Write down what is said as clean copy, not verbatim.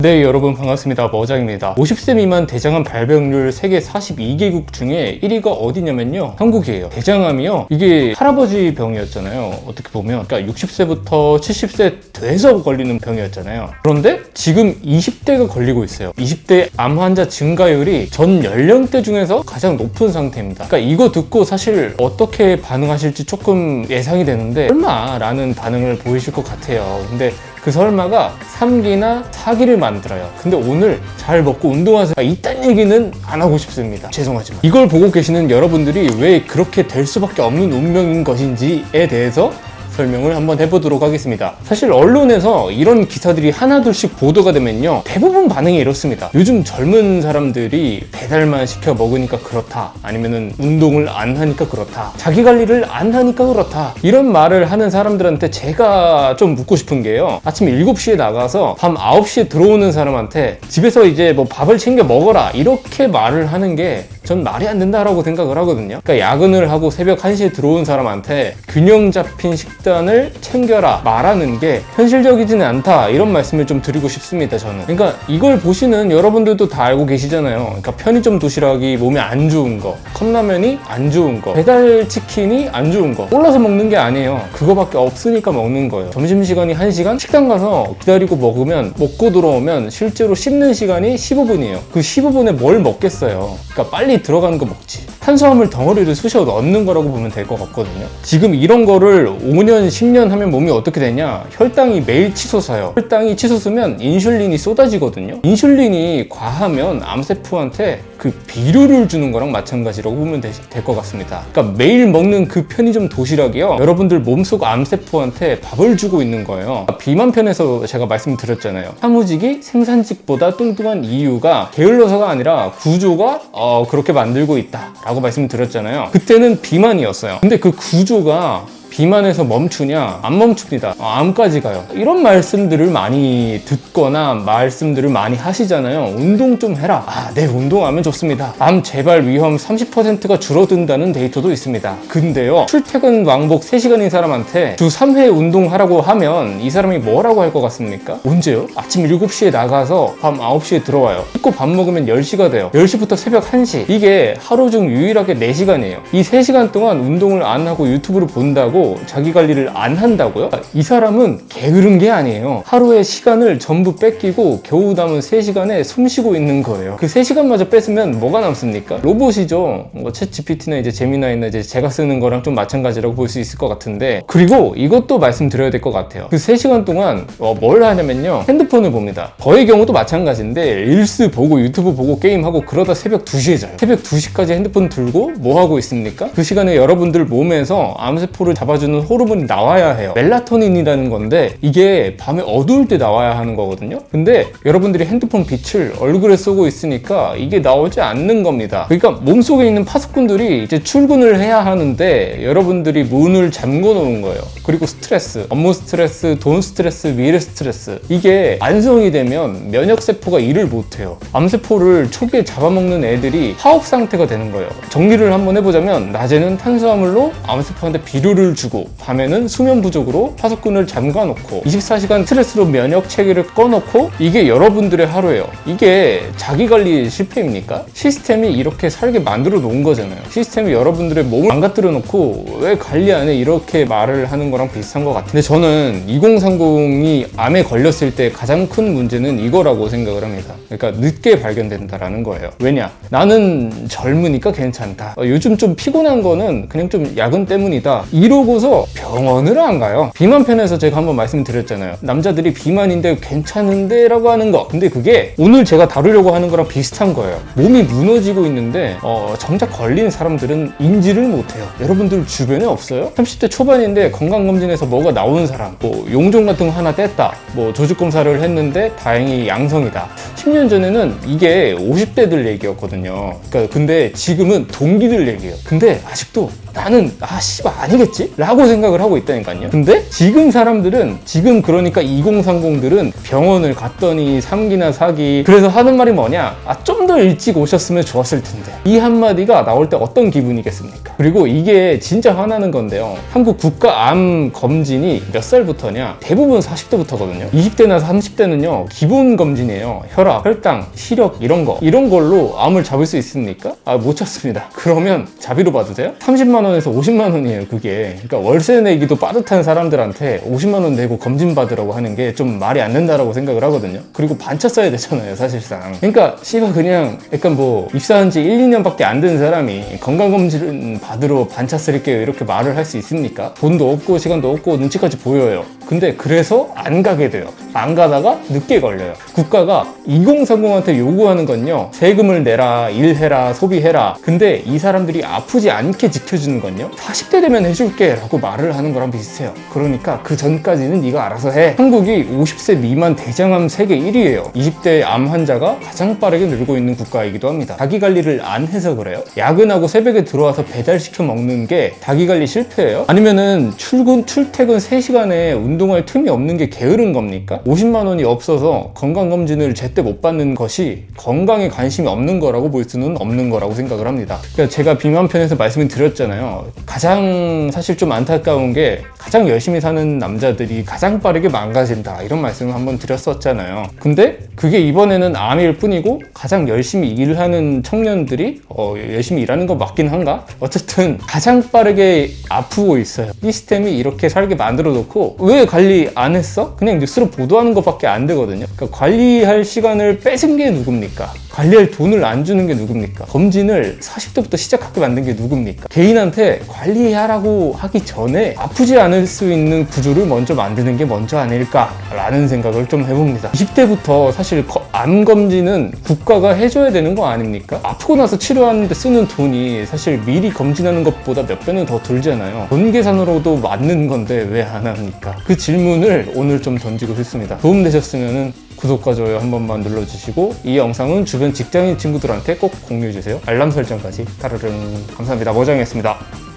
네, 여러분 반갑습니다. 머장입니다. 50세 미만 대장암 발병률 세계 42개국 중에 1위가 어디냐면요, 한국이에요. 대장암이요, 이게 할아버지 병이었잖아요. 어떻게 보면 그러니까 60세부터 70세 돼서 걸리는 병이었잖아요. 그런데 지금 20대가 걸리고 있어요. 20대 암 환자 증가율이 전 연령대 중에서 가장 높은 상태입니다. 그러니까 이거 듣고 사실 어떻게 반응하실지 조금 예상이 되는데, 설마 라는 반응을 보이실 것 같아요. 근데 그 설마가 3기나 4기를 만들어요. 근데 오늘 잘 먹고 운동하세요, 이딴 얘기는 안 하고 싶습니다. 죄송하지만 이걸 보고 계시는 여러분들이 왜 그렇게 될 수밖에 없는 운명인 것인지에 대해서 설명을 한번 해보도록 하겠습니다. 사실 언론에서 이런 기사들이 하나둘씩 보도가 되면요, 대부분 반응이 이렇습니다. 요즘 젊은 사람들이 배달만 시켜 먹으니까 그렇다, 아니면은 운동을 안 하니까 그렇다, 자기 관리를 안 하니까 그렇다, 이런 말을 하는 사람들한테 제가 좀 묻고 싶은 게요, 아침 7시에 나가서 밤 9시에 들어오는 사람한테 집에서 이제 뭐 밥을 챙겨 먹어라 이렇게 말을 하는 게 전 말이 안 된다라고 생각을 하거든요. 그러니까 야근을 하고 새벽 1시에 들어온 사람한테 균형 잡힌 식단을 챙겨라 말하는 게 현실적이지는 않다, 이런 말씀을 좀 드리고 싶습니다, 저는. 그러니까 이걸 보시는 여러분들도 다 알고 계시잖아요. 그러니까 편의점 도시락이 몸에 안 좋은 거, 컵라면이 안 좋은 거, 배달 치킨이 안 좋은 거 골라서 먹는 게 아니에요. 그거밖에 없으니까 먹는 거예요. 점심시간이 1시간? 식당 가서 기다리고 먹으면, 먹고 들어오면 실제로 씹는 시간이 15분이에요. 그 15분에 뭘 먹겠어요. 그러니까 빨리 들어가는 거 먹지. 탄수화물 덩어리를 쑤셔 넣는 거라고 보면 될 것 같거든요. 지금 이런 거를 5년, 10년 하면 몸이 어떻게 되냐? 혈당이 매일 치솟아요. 혈당이 치솟으면 인슐린이 쏟아지거든요. 인슐린이 과하면 암세포한테 그 비료를 주는 거랑 마찬가지라고 보면 될 것 같습니다. 그러니까 매일 먹는 그 편의점 도시락이요, 여러분들 몸속 암세포한테 밥을 주고 있는 거예요. 비만 편에서 제가 말씀드렸잖아요. 사무직이 생산직보다 뚱뚱한 이유가 게을러서가 아니라 구조가 그렇게 만들고 있다 라고 말씀드렸잖아요. 그때는 비만이었어요. 근데 그 구조가 비만에서 멈추냐? 안 멈춥니다. 암까지 가요. 이런 말씀들을 많이 듣거나 말씀들을 많이 하시잖아요. 운동 좀 해라. 네, 운동하면 좋습니다. 암 재발 위험 30%가 줄어든다는 데이터도 있습니다. 근데요, 출퇴근 왕복 3시간인 사람한테 주 3회 운동하라고 하면 이 사람이 뭐라고 할 것 같습니까? 언제요? 아침 7시에 나가서 밤 9시에 들어와요. 씻고 밥 먹으면 10시가 돼요. 10시부터 새벽 1시. 이게 하루 중 유일하게 4시간이에요. 이 3시간 동안 운동을 안 하고 유튜브를 본다고 자기 관리를 안 한다고요? 이 사람은 게으른 게 아니에요. 하루의 시간을 전부 뺏기고 겨우 남은 3시간에 숨 쉬고 있는 거예요. 그 3시간마저 뺏으면 뭐가 남습니까? 로봇이죠. 챗 GPT나 이제 제미나이나 이제 제가 쓰는 거랑 좀 마찬가지라고 볼 수 있을 것 같은데, 그리고 이것도 말씀드려야 될 것 같아요. 그 3시간 동안 뭘 하냐면요, 핸드폰을 봅니다. 저의 경우도 마찬가지인데, 릴스 보고 유튜브 보고 게임하고 그러다 새벽 2시에 자요. 새벽 2시까지 핸드폰 들고 뭐 하고 있습니까? 그 시간에 여러분들 몸에서 암세포를 잡아주는 호르몬이 나와야 해요. 멜라토닌이라는 건데, 이게 밤에 어두울 때 나와야 하는 거거든요. 근데 여러분들이 핸드폰 빛을 얼굴에 쏘고 있으니까 이게 나오지 않는 겁니다. 그러니까 몸속에 있는 파수꾼들이 이제 출근을 해야 하는데 여러분들이 문을 잠궈 놓은 거예요. 그리고 스트레스, 업무 스트레스, 돈 스트레스, 미래 스트레스, 이게 완성이 되면 면역세포가 일을 못해요. 암세포를 초기에 잡아먹는 애들이 파업 상태가 되는 거예요. 정리를 한번 해보자면, 낮에는 탄수화물로 암세포한테 비료를 주고, 밤에는 수면 부족으로 파수꾼을 잠가놓고, 24시간 스트레스로 면역 체계를 꺼놓고, 이게 여러분들의 하루예요. 이게 자기관리 실패입니까? 시스템이 이렇게 살게 만들어 놓은 거잖아요. 시스템이 여러분들의 몸을 망가뜨려 놓고 왜 관리 안 해? 이렇게 말을 하는 거랑 비슷한 것 같은데, 저는 2030이 암에 걸렸을 때 가장 큰 문제는 이거라고 생각을 합니다. 그러니까 늦게 발견된다라는 거예요. 왜냐? 나는 젊으니까 괜찮다. 요즘 좀 피곤한 거는 그냥 좀 야근 때문이다, 이러고서 병원을 안 가요. 비만 편에서 제가 한번 말씀드렸잖아요. 남자들이 비만인데 괜찮은데 라고 하는 거. 근데 그게 오늘 제가 다루려고 하는 거랑 비슷한 거예요. 몸이 무너지고 있는데 정작 걸린 사람들은 인지를 못해요. 여러분들 주변에 없어요? 30대 초반인데 건강검진에서 뭐가 나오는 사람, 뭐 용종 같은 거 하나 뗐다, 뭐 조직검사를 했는데 다행히 양성이다. 10년 전에는 이게 50대들 얘기였거든요. 그러니까 근데 지금은 동기들 얘기예요. 근데 아직도 나는 씨발 아니겠지? 라고 생각을 하고 있다니까요. 근데 지금 사람들은, 지금 그러니까 2030들은 병원을 갔더니 3기나 4기, 그래서 하는 말이 뭐냐, 좀 더 일찍 오셨으면 좋았을 텐데. 이 한마디가 나올 때 어떤 기분이겠습니까? 그리고 이게 진짜 화나는 건데요, 한국 국가암 검진이 몇 살부터냐, 대부분 40대부터거든요 20대나 30대는요 기본 검진이에요. 혈압, 혈당, 시력 이런 걸로 암을 잡을 수 있습니까? 못 찾습니다. 그러면 자비로 봐주세요. 30만 원에서 50만 원이에요 그게. 그러니까 월세 내기도 빠듯한 사람들한테 50만 원 내고 검진 받으라고 하는 게 좀 말이 안 된다라고 생각을 하거든요. 그리고 반차 써야 되잖아요 사실상. 그러니까 씨발 그냥 약간 뭐 입사한 지 1, 2년밖에 안 된 사람이 건강검진 받으러 반차 쓸게요 이렇게 말을 할 수 있습니까? 돈도 없고 시간도 없고 눈치까지 보여요. 근데 그래서 안 가게 돼요. 안 가다가 늦게 걸려요. 국가가 2030한테 요구하는 건요, 세금을 내라, 일해라, 소비해라. 근데 이 사람들이 아프지 않게 지켜주는 건요, 40대 되면 해줄게 라고 말을 하는 거랑 비슷해요. 그러니까 그 전까지는 네가 알아서 해. 한국이 50세 미만 대장암 세계 1위예요 20대 암 환자가 가장 빠르게 늘고 있는 국가이기도 합니다. 자기관리를 안 해서 그래요? 야근하고 새벽에 들어와서 배달시켜 먹는 게 자기관리 실패예요? 아니면은 출퇴근 3시간에 운동할 틈이 없는 게 게으른 겁니까? 50만 원이 없어서 건강검진을 제때 못 받는 것이 건강에 관심이 없는 거라고 볼 수는 없는 거라고 생각을 합니다. 그러니까 제가 비만 편에서 말씀을 드렸잖아요. 가장 사실 좀 안타까운 게 가장 열심히 사는 남자들이 가장 빠르게 망가진다 이런 말씀을 한번 드렸었잖아요. 근데 그게 이번에는 암일 뿐이고 가장 열심히 일하는 청년들이 열심히 일하는 거 맞긴 한가? 어쨌든 가장 빠르게 아프고 있어요. 시스템이 이렇게 살게 만들어 놓고 왜 관리 안 했어? 그냥 뉴스로 보도하는 것밖에 안 되거든요. 그러니까 관리할 시간을 뺏은 게 누굽니까? 관리할 돈을 안 주는 게 누굽니까? 검진을 40대부터 시작하게 만든 게 누굽니까? 개인한테 관리하라고 하기 전에 아프지 않을 수 있는 구조를 먼저 만드는 게 먼저 아닐까라는 생각을 좀 해봅니다. 20대부터 사실 암 검진은 국가가 해줘야 되는 거 아닙니까? 아프고 나서 치료하는데 쓰는 돈이 사실 미리 검진하는 것보다 몇 배는 더 들잖아요. 돈 계산으로도 맞는 건데 왜 안 합니까? 그 질문을 오늘 좀 던지고 싶습니다. 도움되셨으면 구독과 좋아요 한 번만 눌러주시고 이 영상은 주변 직장인 친구들한테 꼭 공유해주세요. 알람 설정까지 따르릉. 감사합니다. 모장이었습니다.